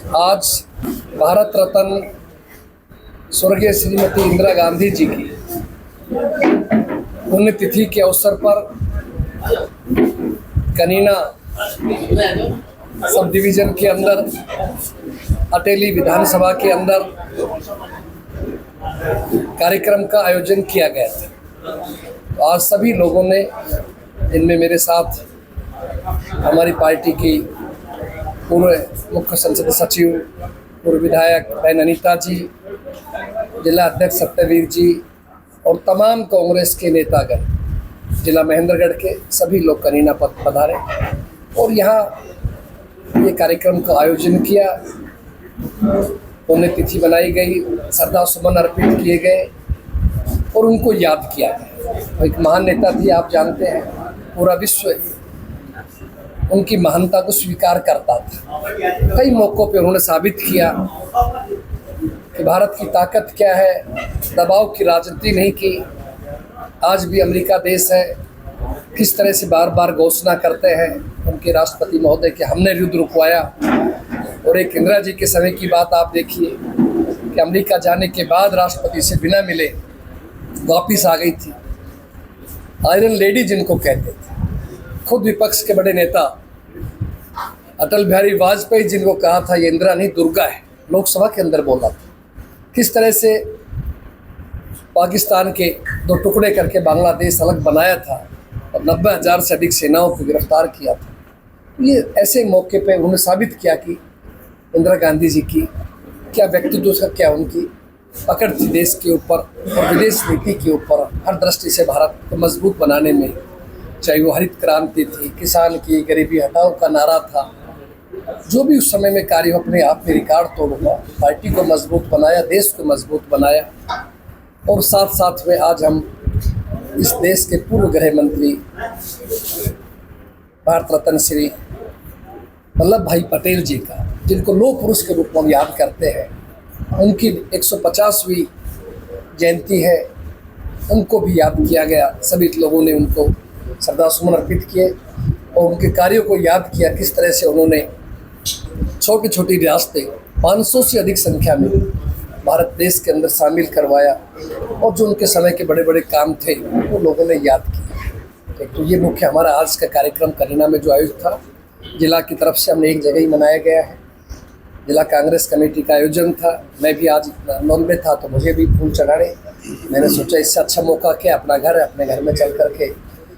आज भारत रत्न स्वर्गीय श्रीमती इंदिरा गांधी जी की पुण्यतिथि के अवसर पर कनीना सब डिवीजन के अंदर अटेली विधानसभा के अंदर कार्यक्रम का आयोजन किया गया था। तो आज सभी लोगों ने, इनमें मेरे साथ हमारी पार्टी की पूर्व मुख्य संसद सचिव, पूर्व विधायक बहन अनीता जी, जिला अध्यक्ष सत्यवीर जी और तमाम कांग्रेस के नेतागण, जिला महेंद्रगढ़ के सभी लोग कनीना पद पधारे और यहाँ ये कार्यक्रम का आयोजन किया। पुण्यतिथि बनाई गई, श्रद्धा सुमन अर्पित किए गए और उनको याद किया गया। एक महान नेता थी, आप जानते हैं, पूरा विश्व उनकी महानता को स्वीकार करता था। कई मौक़ों पे उन्होंने साबित किया कि भारत की ताकत क्या है, दबाव की राजनीति नहीं की। आज भी अमेरिका देश है, किस तरह से बार बार घोषणा करते हैं उनके राष्ट्रपति महोदय कि हमने युद्ध रुकवाया। और एक इंदिरा जी के समय की बात आप देखिए कि अमेरिका जाने के बाद राष्ट्रपति से बिना मिले वापिस आ गई थी। आयरन लेडी जिनको कहते थे, खुद विपक्ष के बड़े नेता अटल बिहारी वाजपेयी जिनको कहा था ये इंदिरा नहीं दुर्गा है, लोकसभा के अंदर बोला था। किस तरह से पाकिस्तान के दो टुकड़े करके बांग्लादेश अलग बनाया था और 90,000 से अधिक सेनाओं को गिरफ्तार किया था। ये ऐसे मौके पे उन्होंने साबित किया कि इंदिरा गांधी जी की क्या व्यक्तित्व का, क्या उनकी पकड़ थी देश के ऊपर और विदेश नीति के ऊपर हर दृष्टि से भारत को मजबूत बनाने में। चाहे वो हरित क्रांति थी, किसान की, गरीबी हटाओ का नारा था, जो भी उस समय में कार्य अपने आप में रिकॉर्ड तोड़ हुआ, पार्टी को मजबूत बनाया, देश को मजबूत बनाया। और साथ साथ में आज हम इस देश के पूर्व गृह मंत्री भारत रत्न श्री वल्लभ भाई पटेल जी का, जिनको लौह पुरुष के रूप में हम याद करते हैं, उनकी 150वीं जयंती है, उनको भी याद किया गया। सभी लोगों ने उनको श्रद्धा सुमन अर्पित किए और उनके कार्यों को याद किया, किस तरह से उन्होंने छोटी छोटी रियासतें 500 से अधिक संख्या में भारत देश के अंदर शामिल करवाया और जो उनके समय के बड़े बड़े काम थे वो लोगों ने याद किए। तो ये मुख्य हमारा आज का कार्यक्रम कनीना में जो आयोजित था, जिला की तरफ से हमने एक जगह ही मनाया गया है। जिला कांग्रेस कमेटी का आयोजन था, मैं भी आज नौल में था तो मुझे भी फूल चढ़ाने। मैंने सोचा इससे अच्छा मौका क्या, अपना घर है, अपने घर में चल करके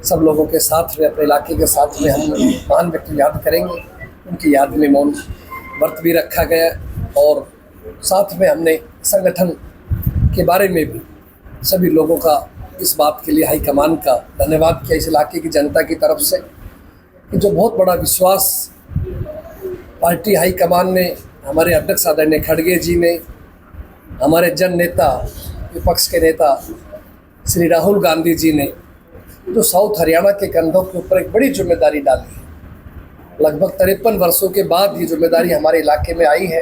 सब लोगों के साथ में, अपने इलाके के साथ में हम महान व्यक्ति याद करेंगे। उनकी याद में मौन व्रत भी रखा गया और साथ में हमने संगठन के बारे में भी सभी लोगों का इस बात के लिए हाईकमान का धन्यवाद किया, इस इलाके की जनता की तरफ से, कि जो बहुत बड़ा विश्वास पार्टी हाईकमान ने, हमारे अध्यक्ष आदरणीय खड़गे जी ने, हमारे जन नेता, विपक्ष के नेता श्री राहुल गांधी जी ने, जो साउथ हरियाणा के कंधों के ऊपर एक बड़ी जिम्मेदारी डाली है। लगभग 53 वर्षों के बाद ये जिम्मेदारी हमारे इलाके में आई है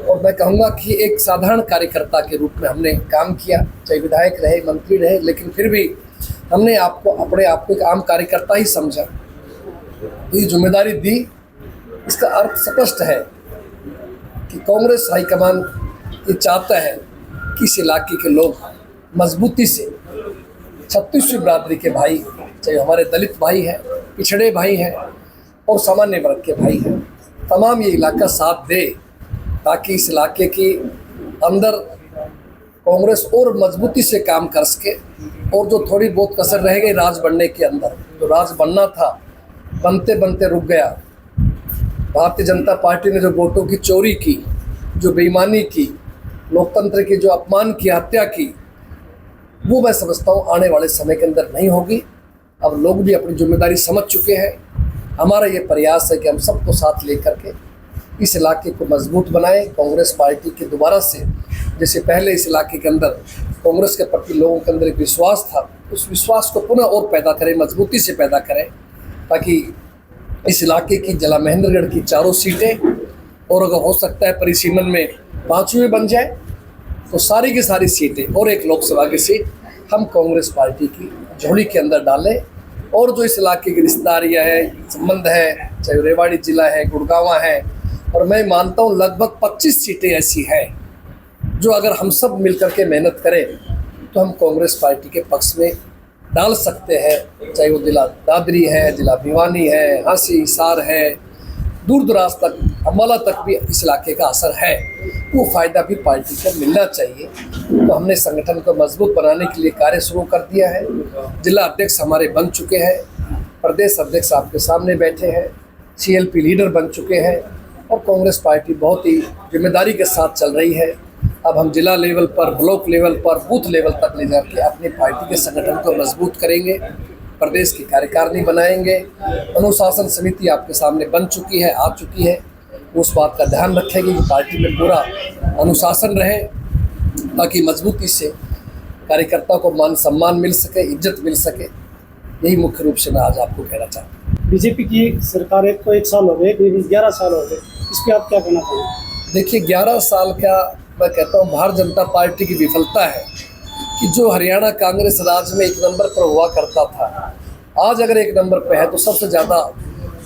और मैं कहूँगा कि एक साधारण कार्यकर्ता के रूप में हमने काम किया, चाहे विधायक रहे, मंत्री रहे, लेकिन फिर भी हमने अपने आप को एक आम कार्यकर्ता ही समझा, तो ये जिम्मेदारी दी। इसका अर्थ स्पष्ट है कि कांग्रेस हाईकमान ये चाहता है कि इस इलाके के लोग मजबूती से 36वीं बिरादरी के भाई, चाहे हमारे दलित भाई हैं, पिछड़े भाई हैं और सामान्य वर्ग के भाई हैं, तमाम ये इलाका साथ दे ताकि इस इलाके के अंदर कांग्रेस और मजबूती से काम कर सके। और जो थोड़ी बहुत कसर रह गई राज बनने के अंदर, जो राज बनना था बनते बनते रुक गया। भारतीय जनता पार्टी ने जो वोटों की चोरी की, जो बेईमानी की, लोकतंत्र की जो अपमान की, हत्या की, वो मैं समझता हूँ आने वाले समय के अंदर नहीं होगी। अब लोग भी अपनी जिम्मेदारी समझ चुके हैं। हमारा ये प्रयास है कि हम सबको साथ लेकर के इस इलाके को मजबूत बनाएं। कांग्रेस पार्टी के दोबारा से, जैसे पहले इस इलाके के अंदर कांग्रेस के प्रति लोगों के अंदर एक विश्वास था, उस विश्वास को पुनः और पैदा करें, मजबूती से पैदा करें, ताकि इस इलाके की जिला महेंद्रगढ़ की 4 सीटें और अगर हो सकता है परिसीमन में 5वीं बन जाए तो सारी की सारी सीटें और एक लोकसभा की सीट हम कांग्रेस पार्टी की झोली के अंदर डालें। और जो इस इलाके की रिश्तेदारियाँ हैं, संबंध है, चाहे रेवाड़ी जिला है, गुड़गांवा है, और मैं मानता हूँ लगभग 25 सीटें ऐसी हैं जो अगर हम सब मिलकर के मेहनत करें तो हम कांग्रेस पार्टी के पक्ष में डाल सकते हैं। चाहे वो जिला दादरी है, जिला भिवानी है, हांसी हिसार है, दूर दराज तक अम्बाला तक भी इस इलाके का असर है, वो फ़ायदा भी पार्टी को मिलना चाहिए। तो हमने संगठन को मजबूत बनाने के लिए कार्य शुरू कर दिया है। जिला अध्यक्ष हमारे बन चुके हैं, प्रदेश अध्यक्ष आपके सामने बैठे हैं, CLP लीडर बन चुके हैं और कांग्रेस पार्टी बहुत ही जिम्मेदारी के साथ चल रही है। अब हम जिला लेवल पर, ब्लॉक लेवल पर, बूथ लेवल तक ले जाके अपनी पार्टी के संगठन को मजबूत करेंगे, प्रदेश की कार्यकारिणी बनाएंगे। अनुशासन समिति आपके सामने बन चुकी है, आ चुकी है, उस बात का ध्यान रखेंगे कि पार्टी में पूरा अनुशासन रहे ताकि मजबूती से कार्यकर्ता को मान सम्मान मिल सके, इज्जत मिल सके। यही मुख्य रूप से मैं आज आपको कहना चाहता हूँ। बीजेपी की सरकार को 1 साल हो गए, 11 साल हो गए, इस पर आप क्या कहना चाहेंगे? देखिए 11 साल का मैं कहता हूँ भारतीय जनता पार्टी की विफलता है कि जो हरियाणा कांग्रेस राज में 1 नंबर पर हुआ करता था, आज अगर 1 नंबर पर है तो सबसे ज़्यादा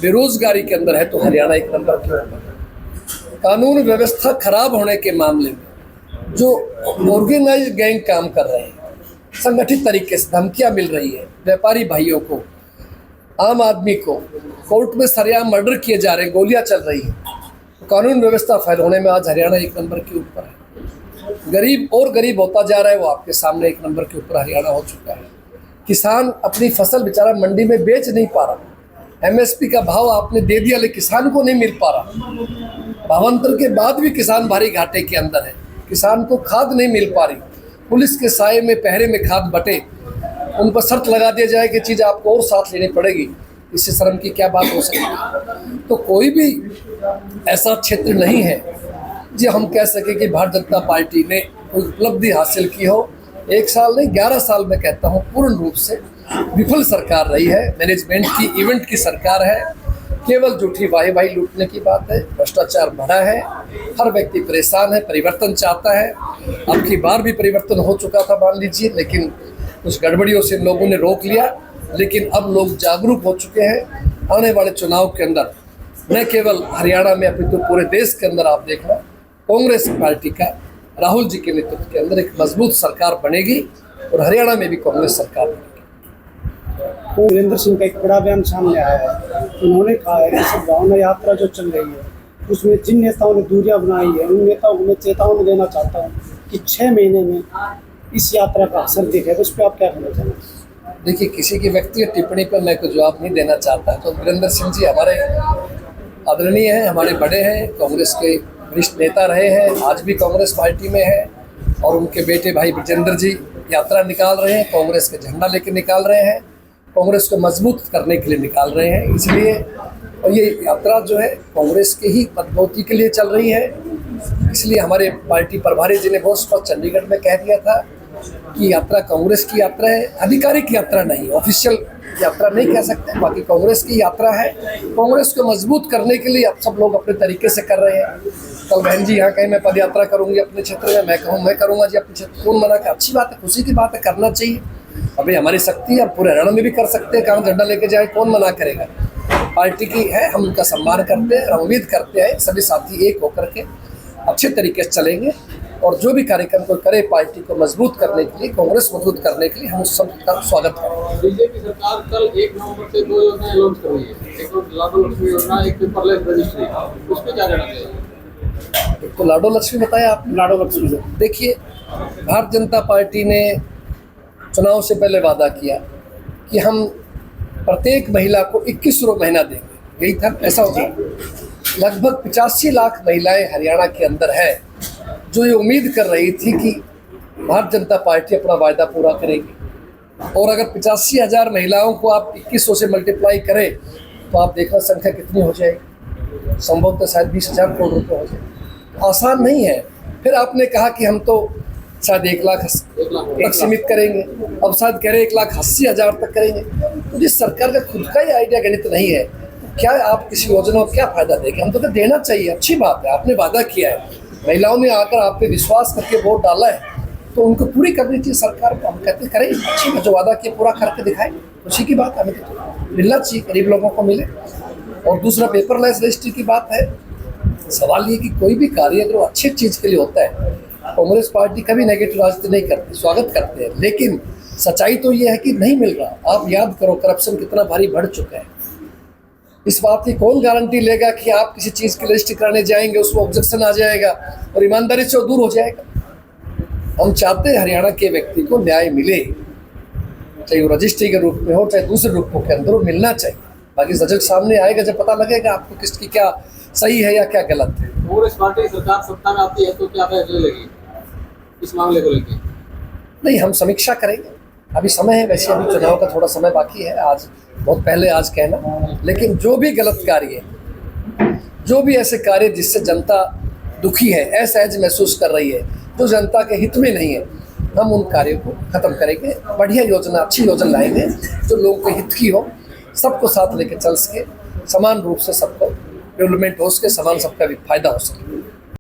बेरोजगारी के अंदर है तो हरियाणा 1 नंबर के ऊपर। कानून व्यवस्था खराब होने के मामले में जो ऑर्गेनाइज गैंग काम कर रहे हैं, संगठित तरीके से धमकियाँ मिल रही है, व्यापारी भाइयों को, आम आदमी को कोर्ट में सरेआम मर्डर किए जा रहे हैं, गोलियाँ चल रही हैं। कानून व्यवस्था फैल होने में आज हरियाणा 1 नंबर के ऊपर है। गरीब और गरीब होता जा रहा है, वो आपके सामने 1 नंबर के ऊपर हरियाणा हो चुका है। किसान अपनी फसल बेचारा मंडी में बेच नहीं पा रहा, MSP का भाव आपने दे दिया लेकिन किसान को नहीं मिल पा रहा। भावांतर के बाद भी किसान भारी घाटे के अंदर है, किसान को खाद नहीं मिल पा रही। पुलिस के साये में, पहरे में खाद बटे, उन पर शर्त लगा दिया जाए कि चीज़ आपको और साथ लेनी पड़ेगी। इससे शर्म की क्या बात हो सकती है? तो कोई भी ऐसा क्षेत्र नहीं है जो हम कह सके कि भारतीय जनता पार्टी ने कोई उपलब्धि हासिल की हो। 1 साल नहीं, 11 साल मैं कहता हूँ पूर्ण रूप से विफल सरकार रही है। मैनेजमेंट की, इवेंट की सरकार है। केवल झूठी वाही लूटने की बात है, भ्रष्टाचार बढ़ा है, हर व्यक्ति परेशान है, परिवर्तन चाहता है। अब की बार भी परिवर्तन हो चुका था मान लीजिए, लेकिन कुछ गड़बड़ियों से लोगों ने रोक लिया। लेकिन अब लोग जागरूक हो चुके हैं। आने वाले चुनाव के अंदर न केवल हरियाणा में अपितु पूरे देश के अंदर आप देखना, कांग्रेस पार्टी का राहुल जी के नेतृत्व के अंदर एक मजबूत सरकार बनेगी और हरियाणा में भी कांग्रेस सरकार बनेगी। वीरेंद्र सिंह का एक बड़ा बयान सामने आया है। उन्होंने कहा है कि सद्भावना यात्रा जो चल रही है उसमें जिन नेताओं ने दूरियां बनाई है, उन नेताओं को मैं चेतावनी देना चाहता हूँ कि 6 महीने में इस यात्रा का असर दिखेगा। उस पर आप क्या कहना चाहेंगे? देखिए, किसी की व्यक्तिगत टिप्पणी पर मैं कोई जवाब नहीं देना चाहता। तो वीरेंद्र सिंह जी हमारे आदरणीय हैं, हमारे बड़े हैं, कांग्रेस के वरिष्ठ नेता रहे हैं, आज भी कांग्रेस पार्टी में है और उनके बेटे भाई विजेंद्र जी यात्रा निकाल रहे हैं, कांग्रेस के झंडा लेकर निकाल रहे हैं, कांग्रेस को मजबूत करने के लिए निकाल रहे हैं। इसलिए और ये यात्रा जो है कांग्रेस के ही मजबूती के लिए चल रही है। इसलिए हमारे पार्टी प्रभारी जी ने बहुत स्पष्ट चंडीगढ़ में कह दिया था कि यात्रा कांग्रेस की यात्रा है, आधिकारिक यात्रा नहीं, ऑफिशियल यात्रा नहीं कह सकते। बाकी कांग्रेस की यात्रा है, कांग्रेस को मजबूत करने के लिए अब सब लोग अपने तरीके से कर रहे हैं। कल बहन जी यहाँ कहीं मैं पद यात्रा करूँगी अपने क्षेत्र में, मैं कहूँ मैं करूँगा जी अपने क्षेत्र, कौन मना कर? अच्छी बात है, खुशी की बात है, करना चाहिए। अभी हमारी शक्ति है, पूरे हरियाणा में भी कर सकते हैं, कहाँ झंडा लेके जाए, कौन मना करेगा? पार्टी की है, हम उनका सम्मान करते हैं, उम्मीद करते हैं सभी साथी एक होकर के अच्छे तरीके से चलेंगे और जो भी कार्यक्रम को करे पार्टी को मजबूत करने के लिए, कांग्रेस मजबूत करने के लिए हम उस सब का स्वागत करेंगे। बीजेपी सरकार कल 1 नवंबर से 2 योजनाएं लॉन्च कर रही है, एक तो लाडो लक्ष्मी योजना, एक पेपरलेस रजिस्ट्री। उस पर क्या कहना चाहिए? एक तो लाडो लक्ष्मी बताया आपने। लाडो लक्ष्मी से देखिए, भारतीय जनता पार्टी ने चुनाव से पहले वादा किया कि हम प्रत्येक महिला को 2100 महीना देंगे, यही था, ऐसा होगा। लगभग 85 लाख महिलाएं हरियाणा के अंदर है जो ये उम्मीद कर रही थी कि भारतीय जनता पार्टी अपना वायदा पूरा करेगी। और अगर 85,000 महिलाओं को आप 2100 से मल्टीप्लाई करें तो आप देखना संख्या कितनी हो जाएगी, संभवतः शायद 20,000 करोड़ रुपये हो जाए। आसान नहीं है। फिर आपने कहा कि हम तो शायद 1 लाख तक सीमित करेंगे, अब शायद कह रहे 1,80,000 तक करेंगे। तो जिस सरकार का खुद का ही आइडिया गणित नहीं है, क्या आप किसी योजना को क्या फायदा देंगे? हम तो देना चाहिए, अच्छी बात है, आपने वादा किया है, महिलाओं ने आकर आप पे विश्वास करके वोट डाला है तो उनको पूरी करनी चाहिए सरकार को। हम कहते करें अच्छी है, जो वादा किया पूरा करके दिखाए, खुशी की बात, हमें तो मिलना चाहिए, गरीब लोगों को मिले। और दूसरा पेपरलेस रजिस्ट्री की बात है, सवाल ये कि कोई भी कार्य अगर वो अच्छी चीज़ के लिए होता है, कांग्रेस पार्टी कभी नेगेटिव राजनीति नहीं करती, स्वागत करते हैं। लेकिन सच्चाई तो ये है कि नहीं मिल रहा। आप याद करो करप्शन कितना भारी बढ़ चुका है। इस बात की कौन गारंटी लेगा कि आप किसी चीज़ की रजिस्ट्री कराने जाएंगे उसमें ऑब्जेक्शन आ जाएगा और ईमानदारी से वो दूर हो जाएगा। हम चाहते हैं हरियाणा के व्यक्ति को न्याय मिले, चाहे वो रजिस्ट्री के रूप में हो चाहे दूसरे रूपों के अंदर, वो मिलना चाहिए। बाकी रिजल्ट सामने आएगा जब पता लगेगा आपको किसकी क्या सही है या क्या गलत है। कांग्रेस पार्टी सरकार सत्ता में आती है तो क्या फैसले लेगी इस मामले को लेकर? नहीं, हम समीक्षा करेंगे, अभी समय है। वैसे अभी चुनाव का थोड़ा समय बाकी है, आज बहुत पहले आज कहना। लेकिन जो भी गलत कार्य है, जो भी ऐसे कार्य जिससे जनता दुखी है, असहज महसूस कर रही है, जो जनता के हित में नहीं है, हम उन कार्यों को खत्म करेंगे। बढ़िया योजना, अच्छी योजना लाएंगे जो लोगों के हित की हो, सबको साथ लेकर चल सके, समान रूप से सबको डेवलपमेंट हो सके, समान सबका भी फायदा हो सके।